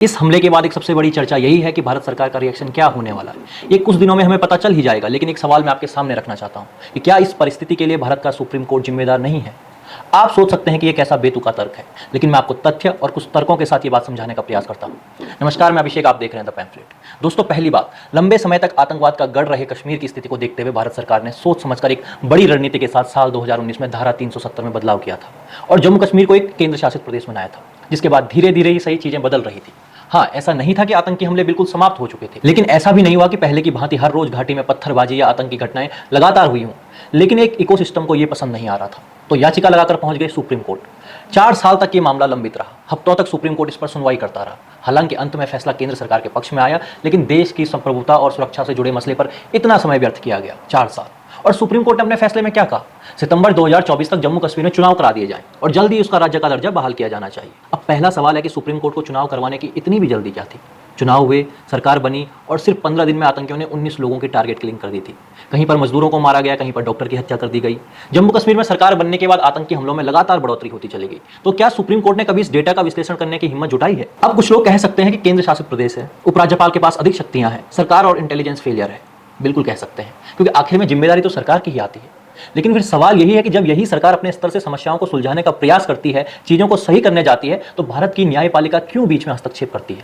इस हमले के बाद एक सबसे बड़ी चर्चा यही है कि भारत सरकार का रिएक्शन क्या होने वाला है। ये कुछ दिनों में हमें पता चल ही जाएगा, लेकिन एक सवाल मैं आपके सामने रखना चाहता हूं कि क्या इस परिस्थिति के लिए भारत का सुप्रीम कोर्ट जिम्मेदार नहीं है। आप सोच सकते हैं कि यह कैसा बेतुका तर्क है, लेकिन मैं आपको तथ्य और कुछ तर्कों के साथ ये बात समझाने का प्रयास करता हूं। नमस्कार, मैं अभिषेक, आप देख रहे हैं द पैम्फलेट। दोस्तों, पहली बात, लंबे समय तक आतंकवाद का गढ़ रहे कश्मीर की स्थिति को देखते हुए भारत सरकार ने सोच समझकर एक बड़ी रणनीति के साथ साल 2019 में धारा 370 में बदलाव किया था और जम्मू कश्मीर को एक केंद्र शासित प्रदेश बनाया था, जिसके बाद धीरे धीरे ही सही चीजें बदल रही थी। हाँ, ऐसा नहीं था कि आतंकी हमले बिल्कुल समाप्त हो चुके थे, लेकिन ऐसा भी नहीं हुआ कि पहले की भांति हर रोज घाटी में पत्थरबाजी या आतंकी घटनाएं लगातार हुई हों। लेकिन एक इकोसिस्टम को यह पसंद नहीं आ रहा था, तो याचिका लगाकर पहुंच गए सुप्रीम कोर्ट। 4 साल तक ये मामला लंबित रहा, हफ्तों तक सुप्रीम कोर्ट इस पर सुनवाई करता रहा। हालांकि अंत में फैसला केंद्र सरकार के पक्ष में आया, लेकिन देश की संप्रभुता और सुरक्षा से जुड़े मसले पर इतना समय व्यर्थ किया गया, 4 साल। और सुप्रीम कोर्ट ने अपने फैसले में क्या कहा? सितंबर 2024 तक जम्मू कश्मीर में चुनाव करा दिए जाएं और जल्द ही उसका राज्य का दर्जा बहाल किया जाना चाहिए। अब पहला सवाल है कि सुप्रीम कोर्ट को चुनाव करवाने की इतनी भी जल्दी क्या थी? चुनाव हुए, सरकार बनी और सिर्फ 15 दिन में आतंकियों ने 19 लोगों की टारगेट किलिंग कर दी थी। कहीं पर मजदूरों को मारा गया, कहीं पर डॉक्टर की हत्या कर दी गई। जम्मू कश्मीर में सरकार बनने के बाद आतंकी हमलों में लगातार बढ़ोतरी होती चली गई। तो क्या सुप्रीम कोर्ट ने कभी इस डेटा का विश्लेषण करने की हिम्मत जुटाई है? अब कुछ लोग कह सकते हैं कि केंद्र शासित प्रदेश है, उपराज्यपाल के पास अधिक शक्तियां हैं, सरकार और इंटेलिजेंस फेलियर है। बिल्कुल कह सकते हैं, क्योंकि आखिर में जिम्मेदारी तो सरकार की ही आती है। लेकिन फिर सवाल यही है कि जब यही सरकार अपने स्तर से समस्याओं को सुलझाने का प्रयास करती है, चीजों को सही करने जाती है, तो भारत की न्यायपालिका क्यों बीच में हस्तक्षेप करती है?